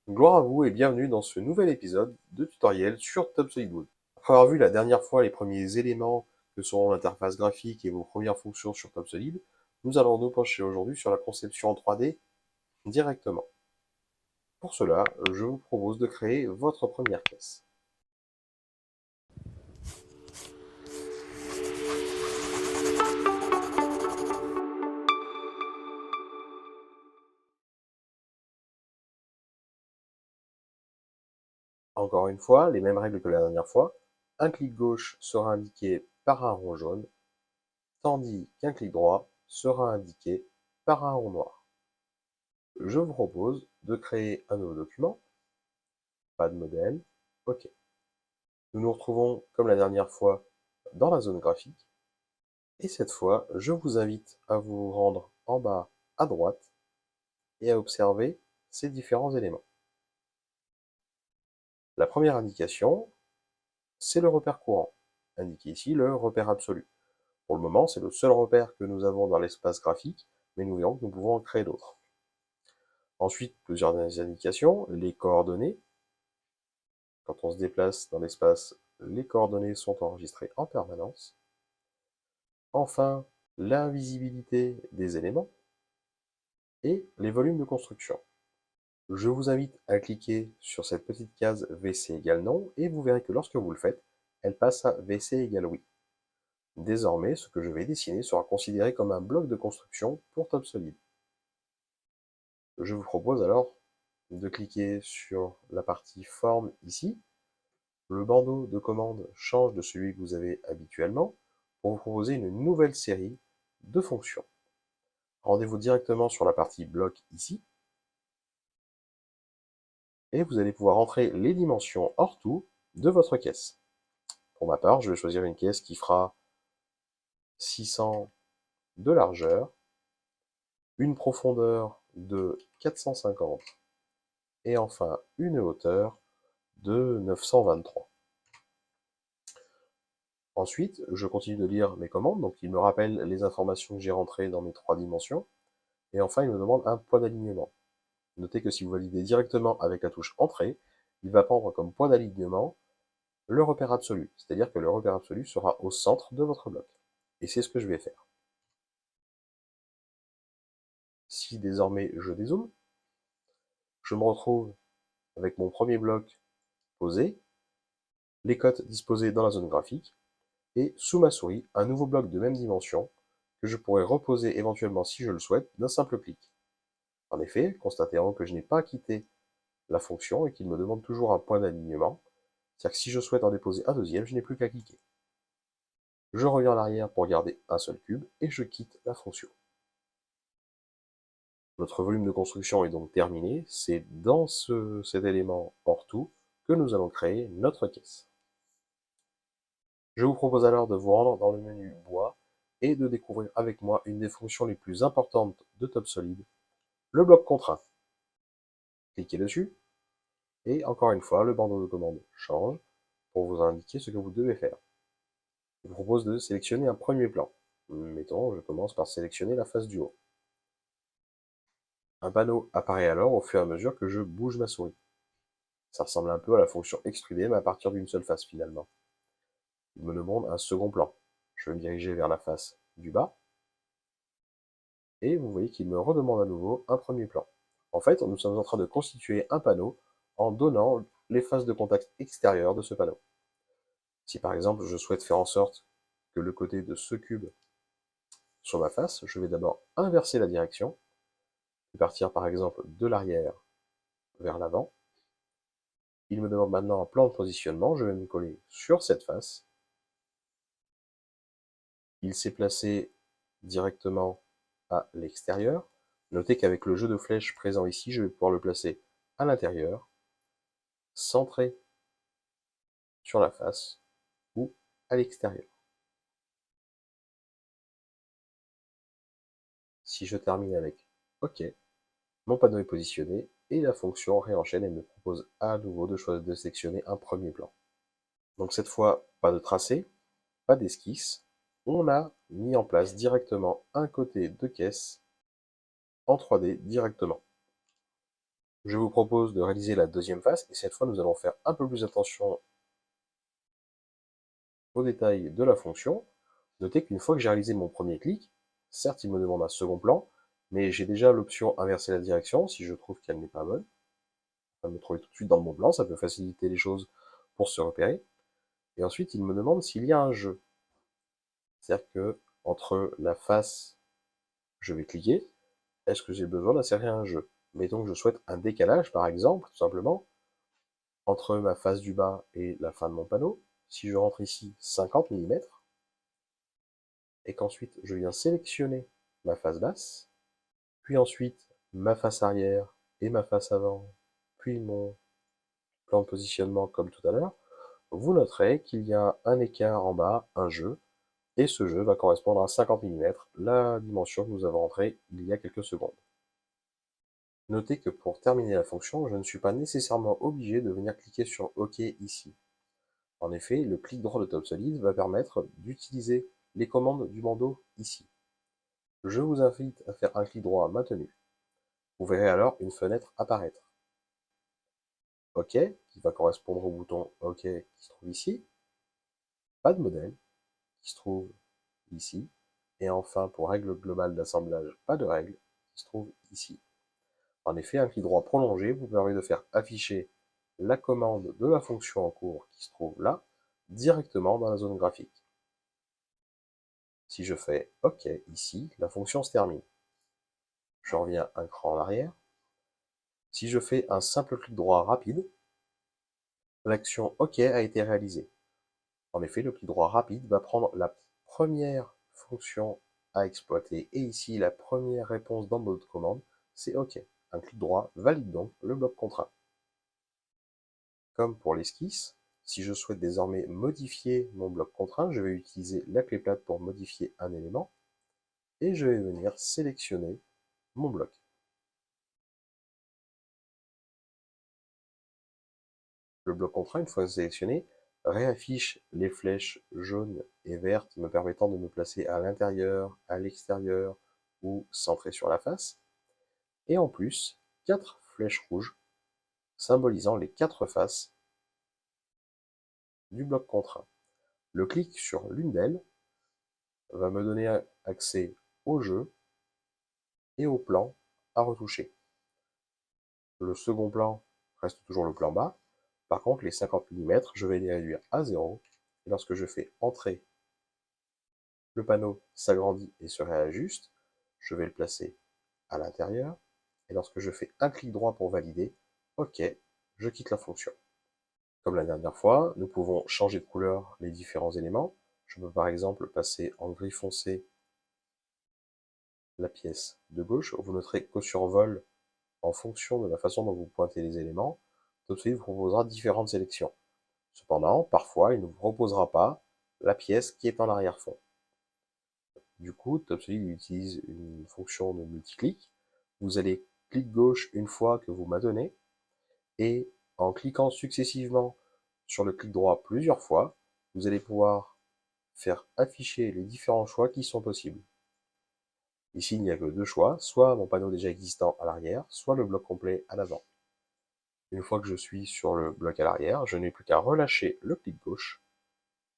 Gloire à vous et bienvenue dans ce nouvel épisode de tutoriel sur TopSolidWood. Après avoir vu la dernière fois les premiers éléments que seront l'interface graphique et vos premières fonctions sur TopSolid, nous allons nous pencher aujourd'hui sur la conception en 3D directement. Pour cela, je vous propose de créer votre première pièce. Encore une fois, les mêmes règles que la dernière fois. Un clic gauche sera indiqué par un rond jaune, tandis qu'un clic droit sera indiqué par un rond noir. Je vous propose de créer un nouveau document, pas de modèle, OK. Nous nous retrouvons, comme la dernière fois, dans la zone graphique. Et cette fois, je vous invite à vous rendre en bas à droite et à observer ces différents éléments. La première indication, c'est le repère courant, indiqué ici le repère absolu. Pour le moment, c'est le seul repère que nous avons dans l'espace graphique, mais nous verrons que nous pouvons en créer d'autres. Ensuite, plusieurs indications, les coordonnées. Quand on se déplace dans l'espace, les coordonnées sont enregistrées en permanence. Enfin, l'invisibilité des éléments et les volumes de construction. Je vous invite à cliquer sur cette petite case VC égale non et vous verrez que lorsque vous le faites, elle passe à VC égale oui. Désormais, ce que je vais dessiner sera considéré comme un bloc de construction pour TopSolid. Je vous propose alors de cliquer sur la partie forme ici. Le bandeau de commande change de celui que vous avez habituellement pour vous proposer une nouvelle série de fonctions. Rendez-vous directement sur la partie bloc ici et vous allez pouvoir entrer les dimensions hors tout de votre caisse. Pour ma part, je vais choisir une caisse qui fera 600 de largeur, une profondeur de 450 et enfin une hauteur de 923. Ensuite, je continue de lire mes commandes, donc il me rappelle les informations que j'ai rentrées dans mes 3 dimensions. Et enfin, il me demande un point d'alignement. Notez que si vous validez directement avec la touche Entrée, il va prendre comme point d'alignement le repère absolu, c'est-à-dire que le repère absolu sera au centre de votre bloc. Et c'est ce que je vais faire. Si désormais je dézoome, je me retrouve avec mon premier bloc posé, les cotes disposées dans la zone graphique, et sous ma souris, un nouveau bloc de même dimension que je pourrais reposer éventuellement si je le souhaite d'un simple clic. En effet, constatez-vous que je n'ai pas quitté la fonction et qu'il me demande toujours un point d'alignement, c'est-à-dire que si je souhaite en déposer un deuxième, je n'ai plus qu'à cliquer. Je reviens en arrière pour garder un seul cube et je quitte la fonction. Notre volume de construction est donc terminé, c'est dans cet élément hors tout que nous allons créer notre caisse. Je vous propose alors de vous rendre dans le menu bois et de découvrir avec moi une des fonctions les plus importantes de TopSolid, le bloc contraint. Cliquez dessus et encore une fois, le bandeau de commande change pour vous indiquer ce que vous devez faire. Je vous propose de sélectionner un premier plan. Mettons, je commence par sélectionner la face du haut. Un panneau apparaît alors au fur et à mesure que je bouge ma souris. Ça ressemble un peu à la fonction extruder, mais à partir d'une seule face finalement. Il me demande un second plan. Je vais me diriger vers la face du bas, et vous voyez qu'il me redemande à nouveau un premier plan. En fait, nous sommes en train de constituer un panneau en donnant les faces de contact extérieures de ce panneau. Si par exemple je souhaite faire en sorte que le côté de ce cube sur ma face, je vais d'abord inverser la direction, et partir par exemple de l'arrière vers l'avant. Il me demande maintenant un plan de positionnement, je vais me coller sur cette face. Il s'est placé directement à l'extérieur. Notez qu'avec le jeu de flèches présent ici, je vais pouvoir le placer à l'intérieur, centré sur la face ou à l'extérieur. Si je termine avec OK, mon panneau est positionné et la fonction réenchaîne et me propose à nouveau de choisir de sélectionner un premier plan. Donc cette fois, pas de tracé, pas d'esquisse, on a mis en place directement un côté de caisse en 3D directement. Je vous propose de réaliser la deuxième face, et cette fois nous allons faire un peu plus attention aux détails de la fonction. Notez qu'une fois que j'ai réalisé mon premier clic, certes il me demande un second plan, mais j'ai déjà l'option inverser la direction si je trouve qu'elle n'est pas bonne. Ça va me trouver tout de suite dans mon plan, ça peut faciliter les choses pour se repérer. Et ensuite il me demande s'il y a un jeu. C'est-à-dire que entre la face, je vais cliquer, est-ce que j'ai besoin d'insérer un jeu? Mettons que je souhaite un décalage, par exemple, tout simplement, entre ma face du bas et la fin de mon panneau. Si je rentre ici 50 mm, et qu'ensuite je viens sélectionner ma face basse, puis ensuite ma face arrière et ma face avant, puis mon plan de positionnement comme tout à l'heure, vous noterez qu'il y a un écart en bas, un jeu, et ce jeu va correspondre à 50 mm, la dimension que nous avons entrée il y a quelques secondes. Notez que pour terminer la fonction, je ne suis pas nécessairement obligé de venir cliquer sur OK ici. En effet, le clic droit de TopSolid va permettre d'utiliser les commandes du bandeau ici. Je vous invite à faire un clic droit maintenu. Vous verrez alors une fenêtre apparaître. OK, qui va correspondre au bouton OK qui se trouve ici. Pas de modèle, qui se trouve ici. Et enfin, pour règle globale d'assemblage, pas de règle, qui se trouve ici. En effet, un clic droit prolongé vous permet de faire afficher la commande de la fonction en cours qui se trouve là, directement dans la zone graphique. Si je fais OK ici, la fonction se termine. Je reviens un cran en arrière. Si je fais un simple clic droit rapide, l'action OK a été réalisée. En effet, le clic droit rapide va prendre la première fonction à exploiter, et ici, la première réponse dans notre commande, c'est OK. Un clic droit valide donc le bloc contraint. Comme pour l'esquisse, si je souhaite désormais modifier mon bloc contraint, je vais utiliser la clé plate pour modifier un élément, et je vais venir sélectionner mon bloc. Le bloc contraint, une fois sélectionné, réaffiche les flèches jaunes et vertes me permettant de me placer à l'intérieur, à l'extérieur ou centré sur la face. Et en plus, 4 flèches rouges symbolisant les 4 faces du bloc contraint. Le clic sur l'une d'elles va me donner accès au jeu et au plan à retoucher. Le second plan reste toujours le plan bas. Par contre, les 50 mm, je vais les réduire à 0. Et lorsque je fais entrer, le panneau s'agrandit et se réajuste. Je vais le placer à l'intérieur. Et lorsque je fais un clic droit pour valider, OK, je quitte la fonction. Comme la dernière fois, nous pouvons changer de couleur les différents éléments. Je peux par exemple passer en gris foncé la pièce de gauche. Vous noterez qu'au survol, en fonction de la façon dont vous pointez les éléments, TopSolid vous proposera différentes sélections. Cependant, parfois, il ne vous proposera pas la pièce qui est en arrière-fond. Du coup, TopSolid utilise une fonction de multiclic. Vous allez clic gauche une fois que vous maintenez, et en cliquant successivement sur le clic droit plusieurs fois, vous allez pouvoir faire afficher les différents choix qui sont possibles. Ici, il n'y a que deux choix, soit mon panneau déjà existant à l'arrière, soit le bloc complet à l'avant. Une fois que je suis sur le bloc à l'arrière, je n'ai plus qu'à relâcher le clic gauche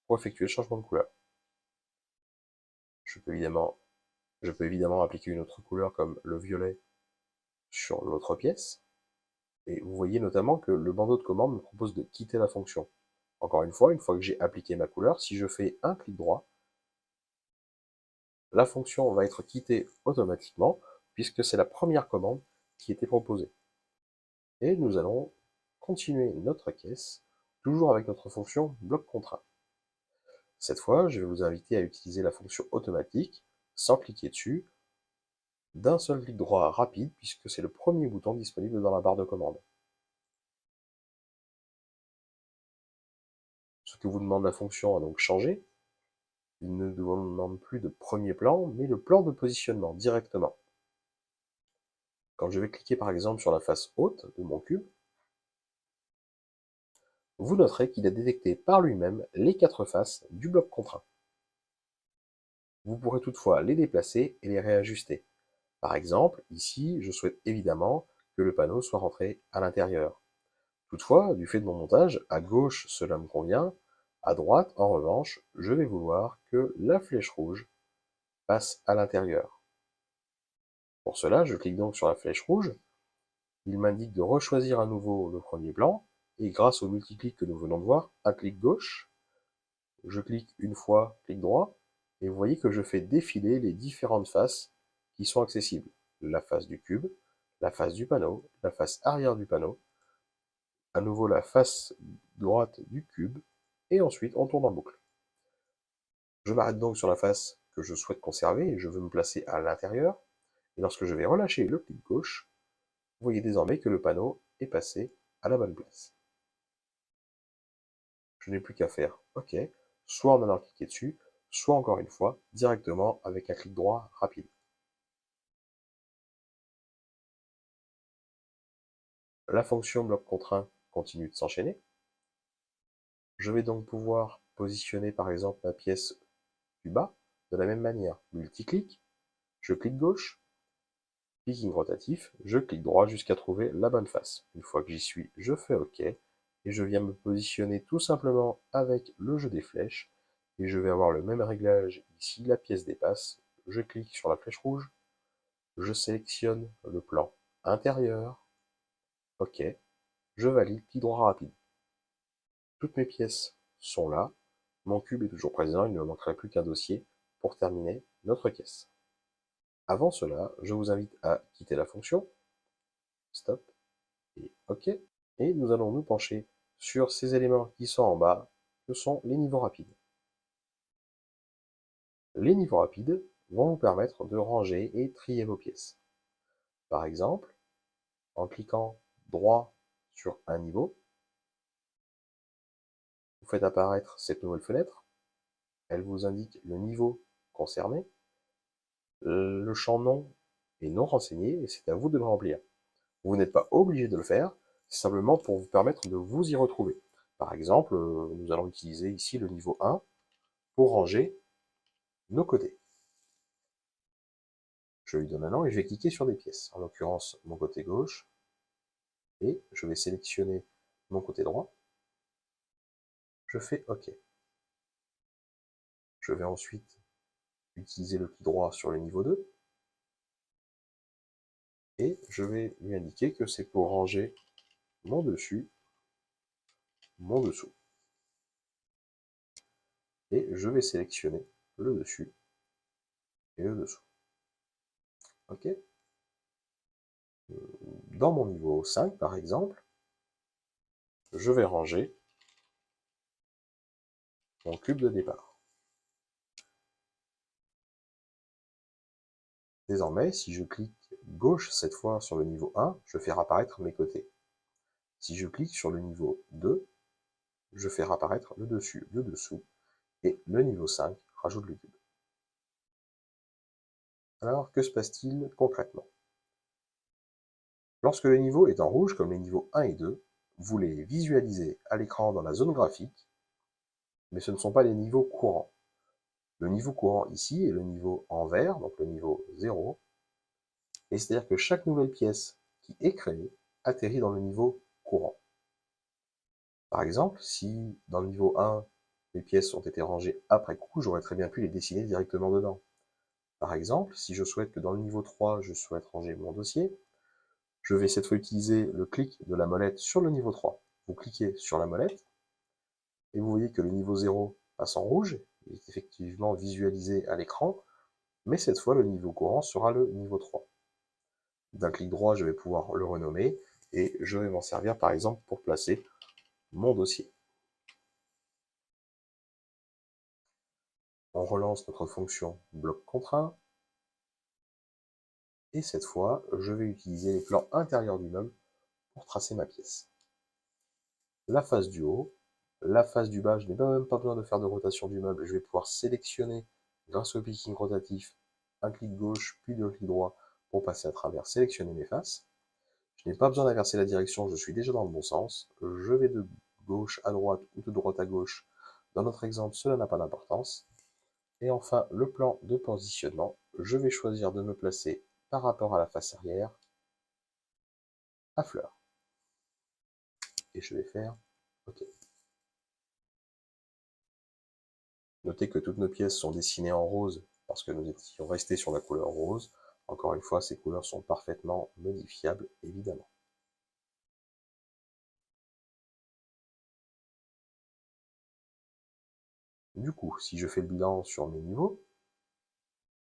pour effectuer le changement de couleur. Je peux évidemment appliquer une autre couleur comme le violet sur l'autre pièce. Et vous voyez notamment que le bandeau de commande me propose de quitter la fonction. Encore une fois que j'ai appliqué ma couleur, si je fais un clic droit, la fonction va être quittée automatiquement, puisque c'est la première commande qui était proposée. Et nous allons continuer notre caisse, toujours avec notre fonction bloc contraint. Cette fois, je vais vous inviter à utiliser la fonction automatique, sans cliquer dessus, d'un seul clic droit rapide, puisque c'est le premier bouton disponible dans la barre de commande. Ce que vous demande la fonction a donc changé. Il ne vous demande plus de premier plan, mais le plan de positionnement directement. Quand je vais cliquer par exemple sur la face haute de mon cube, vous noterez qu'il a détecté par lui-même les 4 faces du bloc contraint. Vous pourrez toutefois les déplacer et les réajuster. Par exemple, ici, je souhaite évidemment que le panneau soit rentré à l'intérieur. Toutefois, du fait de mon montage, à gauche cela me convient, à droite, en revanche, je vais vouloir que la flèche rouge passe à l'intérieur. Pour cela, je clique donc sur la flèche rouge, il m'indique de rechoisir à nouveau le premier plan, et grâce au multiclic que nous venons de voir, un clic gauche, je clique une fois, clic droit, et vous voyez que je fais défiler les différentes faces qui sont accessibles. La face du cube, la face du panneau, la face arrière du panneau, à nouveau la face droite du cube, et ensuite on tourne en boucle. Je m'arrête donc sur la face que je souhaite conserver et je veux me placer à l'intérieur, et lorsque je vais relâcher le clic gauche, vous voyez désormais que le panneau est passé à la bonne place. Je n'ai plus qu'à faire OK, soit en allant cliquer dessus, soit encore une fois, directement avec un clic droit rapide. La fonction bloc contraint continue de s'enchaîner. Je vais donc pouvoir positionner par exemple ma pièce du bas de la même manière. Multi-clic, je clique gauche, picking rotatif, je clique droit jusqu'à trouver la bonne face. Une fois que j'y suis, je fais OK, et je viens me positionner tout simplement avec le jeu des flèches, et je vais avoir le même réglage ici, la pièce dépasse, je clique sur la flèche rouge, je sélectionne le plan intérieur, OK, je valide, clic droit rapide. Toutes mes pièces sont là, mon cube est toujours présent, il ne me manquerait plus qu'un dossier pour terminer notre caisse. Avant cela, je vous invite à quitter la fonction, stop, et OK, et nous allons nous pencher sur ces éléments qui sont en bas, que sont les niveaux rapides. Les niveaux rapides vont vous permettre de ranger et trier vos pièces. Par exemple, en cliquant droit sur un niveau, vous faites apparaître cette nouvelle fenêtre, elle vous indique le niveau concerné, le champ nom est non renseigné et c'est à vous de le remplir. Vous n'êtes pas obligé de le faire, c'est simplement pour vous permettre de vous y retrouver. Par exemple, nous allons utiliser ici le niveau 1 pour ranger nos côtés. Je lui donne un nom et je vais cliquer sur des pièces, en l'occurrence mon côté gauche, et je vais sélectionner mon côté droit. Je fais OK. Je vais ensuite utiliser le clic droit sur le niveau 2, et je vais lui indiquer que c'est pour ranger mon dessus, mon dessous. Et je vais sélectionner le dessus et le dessous. OK. Dans mon niveau 5, par exemple, je vais ranger mon cube de départ. Désormais, si je clique gauche cette fois sur le niveau 1, je fais apparaître mes côtés. Si je clique sur le niveau 2, je fais apparaître le dessus, le dessous, et le niveau 5 rajoute le cube. Alors, que se passe-t-il concrètement? Lorsque le niveau est en rouge, comme les niveaux 1 et 2, vous les visualisez à l'écran dans la zone graphique, mais ce ne sont pas les niveaux courants. Le niveau courant ici est le niveau en vert, donc le niveau 0, et c'est-à-dire que chaque nouvelle pièce qui est créée atterrit dans le niveau courant. Par exemple, si dans le niveau 1, les pièces ont été rangées après coup, j'aurais très bien pu les dessiner directement dedans. Par exemple, si je souhaite que dans le niveau 3, je souhaite ranger mon dossier, je vais cette fois utiliser le clic de la molette sur le niveau 3. Vous cliquez sur la molette, et vous voyez que le niveau 0 passe en rouge, il est effectivement visualisé à l'écran, mais cette fois le niveau courant sera le niveau 3. D'un clic droit, je vais pouvoir le renommer, et je vais m'en servir par exemple pour placer mon dossier. On relance notre fonction bloc contraint, et cette fois, je vais utiliser les plans intérieurs du meuble pour tracer ma pièce. La face du haut, la face du bas, je n'ai même pas besoin de faire de rotation du meuble, je vais pouvoir sélectionner, grâce au picking rotatif, un clic gauche, puis deux clics droit pour passer à travers, sélectionner mes faces. Je n'ai pas besoin d'inverser la direction, je suis déjà dans le bon sens. Je vais de gauche à droite ou de droite à gauche. Dans notre exemple, cela n'a pas d'importance. Et enfin, le plan de positionnement, je vais choisir de me placer par rapport à la face arrière à fleurs. Et je vais faire OK. Notez que toutes nos pièces sont dessinées en rose parce que nous étions restés sur la couleur rose. Encore une fois, ces couleurs sont parfaitement modifiables, évidemment. Du coup, si je fais le bilan sur mes niveaux,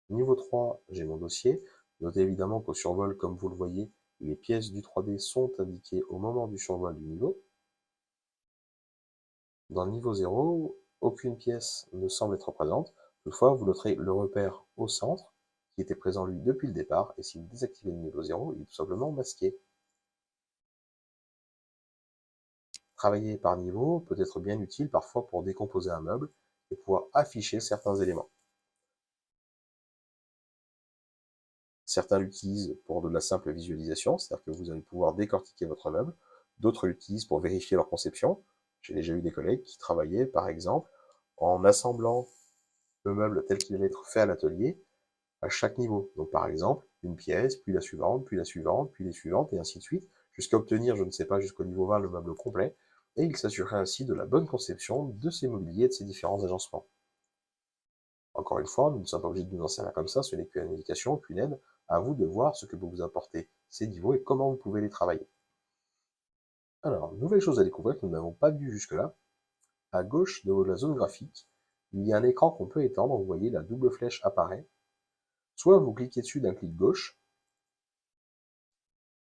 niveau 3, j'ai mon dossier. Notez évidemment qu'au survol, comme vous le voyez, les pièces du 3D sont indiquées au moment du survol du niveau. Dans le niveau 0, aucune pièce ne semble être présente. Toutefois, vous noterez le repère au centre, qui était présent lui depuis le départ, et si vous désactivez le niveau 0, il est tout simplement masqué. Travailler par niveau peut être bien utile parfois pour décomposer un meuble et pouvoir afficher certains éléments. Certains l'utilisent pour de la simple visualisation, c'est-à-dire que vous allez pouvoir décortiquer votre meuble. D'autres l'utilisent pour vérifier leur conception. J'ai déjà eu des collègues qui travaillaient, par exemple, en assemblant le meuble tel qu'il allait être fait à l'atelier à chaque niveau. Donc par exemple, une pièce, puis la suivante, puis la suivante, puis les suivantes, et ainsi de suite, jusqu'à obtenir, je ne sais pas, jusqu'au niveau 20, le meuble complet, et il s'assurait ainsi de la bonne conception de ces mobiliers et de ces différents agencements. Encore une fois, nous ne sommes pas obligés de nous en servir comme ça, ce n'est qu'une indication, qu'une aide, à vous de voir ce que peut vous apporter ces niveaux et comment vous pouvez les travailler. Alors, nouvelle chose à découvrir que nous n'avons pas vu jusque-là, à gauche de la zone graphique, il y a un écran qu'on peut étendre, vous voyez, la double flèche apparaît. Soit vous cliquez dessus d'un clic gauche,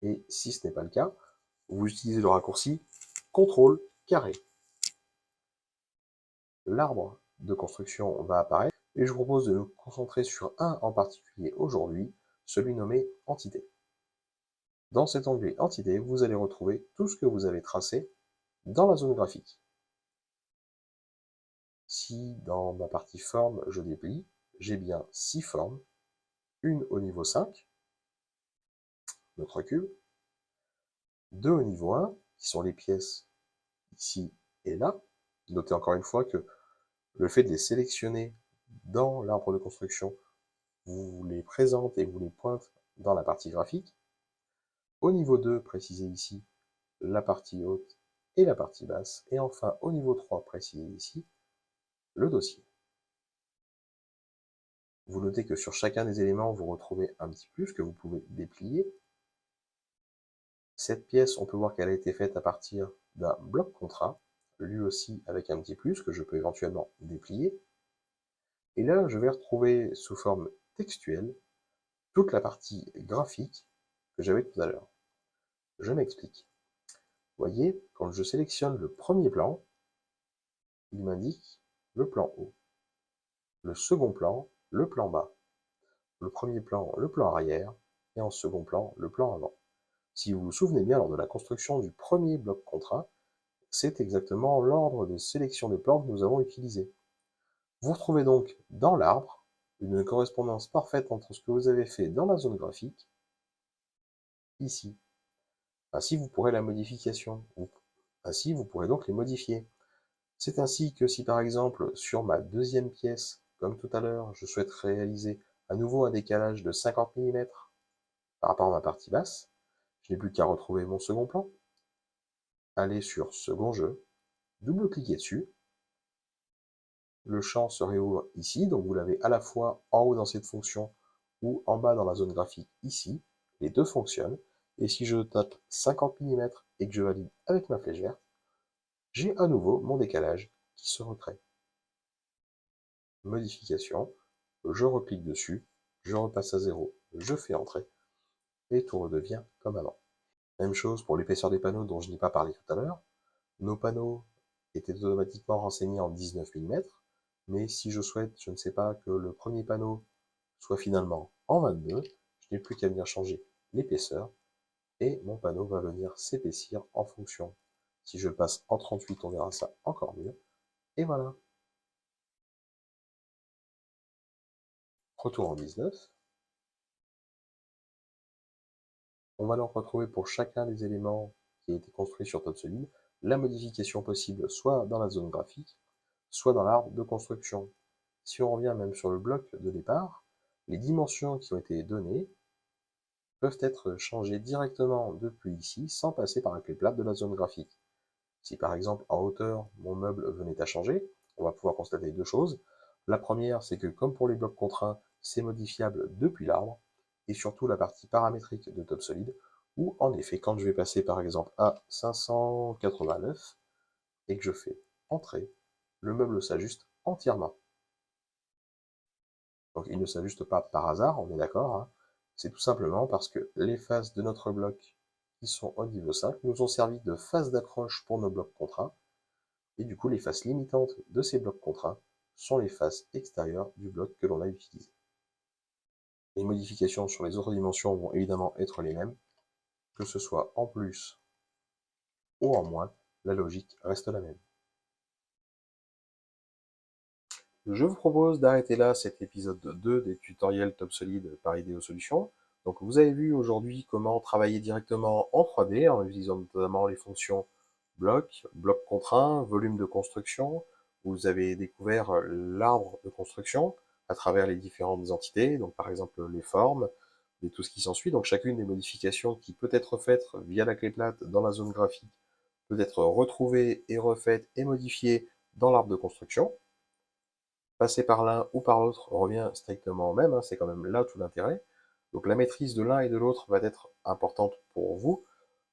et si ce n'est pas le cas, vous utilisez le raccourci CTRL carré. L'arbre de construction va apparaître, et je vous propose de nous concentrer sur un en particulier aujourd'hui, celui nommé Entité. Dans cet onglet Entité, vous allez retrouver tout ce que vous avez tracé dans la zone graphique. Si dans ma partie forme, je déplie, j'ai bien 6 formes, une au niveau 5, notre cube, 2 au niveau 1, qui sont les pièces ici et là. Notez encore une fois que le fait de les sélectionner dans l'arbre de construction vous les présente et vous les pointe dans la partie graphique. Au niveau 2, précisez ici la partie haute et la partie basse. Et enfin, au niveau 3, précisez ici le dossier. Vous notez que sur chacun des éléments, vous retrouvez un petit plus que vous pouvez déplier. Cette pièce, on peut voir qu'elle a été faite à partir d'un bloc contrat, lui aussi avec un petit plus que je peux éventuellement déplier. Et là, je vais retrouver sous forme textuelle toute la partie graphique que j'avais tout à l'heure. Je m'explique. Vous voyez, quand je sélectionne le premier plan, il m'indique le plan haut. Le second plan, le plan bas. Le premier plan, le plan arrière. Et en second plan, le plan avant. Si vous vous souvenez bien, lors de la construction du premier bloc contrat, c'est exactement l'ordre de sélection des plans que nous avons utilisé. Vous retrouvez donc dans l'arbre une correspondance parfaite entre ce que vous avez fait dans la zone graphique, ici. Ainsi, vous pourrez la modification. Ainsi, vous pourrez donc les modifier. C'est ainsi que si par exemple, sur ma deuxième pièce, comme tout à l'heure, je souhaite réaliser à nouveau un décalage de 50 mm par rapport à ma partie basse, je n'ai plus qu'à retrouver mon second plan, aller sur Second jeu, double-cliquer dessus, le champ se réouvre ici, donc vous l'avez à la fois en haut dans cette fonction ou en bas dans la zone graphique ici, les deux fonctionnent, et si je tape 50 mm et que je valide avec ma flèche verte, j'ai à nouveau mon décalage qui se recrée. Modification, je reclique dessus, je repasse à 0, je fais entrer, et tout redevient comme avant. Même chose pour l'épaisseur des panneaux dont je n'ai pas parlé tout à l'heure. Nos panneaux étaient automatiquement renseignés en 19 mm, mais si je souhaite, je ne sais pas, que le premier panneau soit finalement en 22, je n'ai plus qu'à venir changer l'épaisseur, et mon panneau va venir s'épaissir en fonction. Si je le passe en 38, on verra ça encore mieux, et voilà. Retour en 19. On va donc retrouver pour chacun des éléments qui a été construit sur Top Solid la modification possible soit dans la zone graphique, soit dans l'arbre de construction. Si on revient même sur le bloc de départ, les dimensions qui ont été données peuvent être changés directement depuis ici sans passer par la clé plate de la zone graphique. Si par exemple en hauteur mon meuble venait à changer, on va pouvoir constater deux choses. La première, c'est que comme pour les blocs contraints, c'est modifiable depuis l'arbre, et surtout la partie paramétrique de TopSolid, où en effet, quand je vais passer par exemple à 589, et que je fais Entrée, le meuble s'ajuste entièrement. Donc il ne s'ajuste pas par hasard, on est d'accord, hein. C'est tout simplement parce que les faces de notre bloc qui sont au niveau 5 nous ont servi de face d'accroche pour nos blocs contraints, et du coup les faces limitantes de ces blocs contraints sont les faces extérieures du bloc que l'on a utilisé. Les modifications sur les autres dimensions vont évidemment être les mêmes, que ce soit en plus ou en moins, la logique reste la même. Je vous propose d'arrêter là cet épisode 2 des tutoriels TopSolid par Ideo Solutions. Donc vous avez vu aujourd'hui comment travailler directement en 3D en utilisant notamment les fonctions bloc, bloc contraint, volume de construction. Vous avez découvert l'arbre de construction à travers les différentes entités, donc par exemple les formes et tout ce qui s'ensuit. Donc chacune des modifications qui peut être faite via la clé plate dans la zone graphique peut être retrouvée et refaite et modifiée dans l'arbre de construction. Passer par l'un ou par l'autre revient strictement au même, hein, c'est quand même là tout l'intérêt. Donc la maîtrise de l'un et de l'autre va être importante pour vous.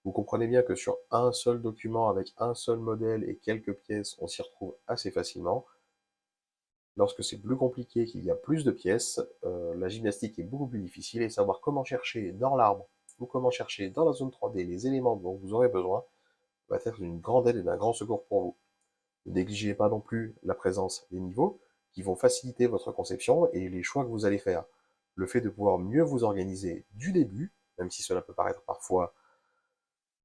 Vous comprenez bien que sur un seul document avec un seul modèle et quelques pièces, on s'y retrouve assez facilement. Lorsque c'est plus compliqué, qu'il y a plus de pièces, la gymnastique est beaucoup plus difficile et savoir comment chercher dans l'arbre ou comment chercher dans la zone 3D les éléments dont vous aurez besoin va être d'une grande aide et d'un grand secours pour vous. Ne négligez pas non plus la présence des niveaux qui vont faciliter votre conception et les choix que vous allez faire. Le fait de pouvoir mieux vous organiser du début, même si cela peut paraître parfois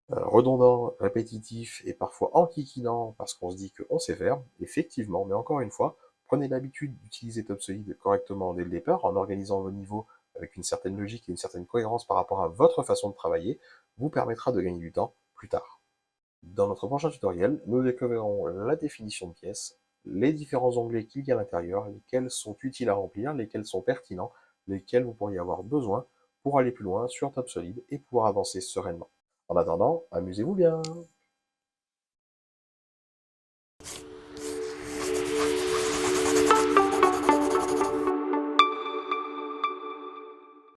redondant, répétitif et parfois enquiquinant parce qu'on se dit qu'on sait faire, effectivement, mais encore une fois, prenez l'habitude d'utiliser TopSolid correctement dès le départ en organisant vos niveaux avec une certaine logique et une certaine cohérence par rapport à votre façon de travailler, vous permettra de gagner du temps plus tard. Dans notre prochain tutoriel, nous découvrirons la définition de pièces, les différents onglets qu'il y a à l'intérieur, lesquels sont utiles à remplir, lesquels sont pertinents, lesquels vous pourriez avoir besoin pour aller plus loin sur TopSolid et pouvoir avancer sereinement. En attendant, amusez-vous bien!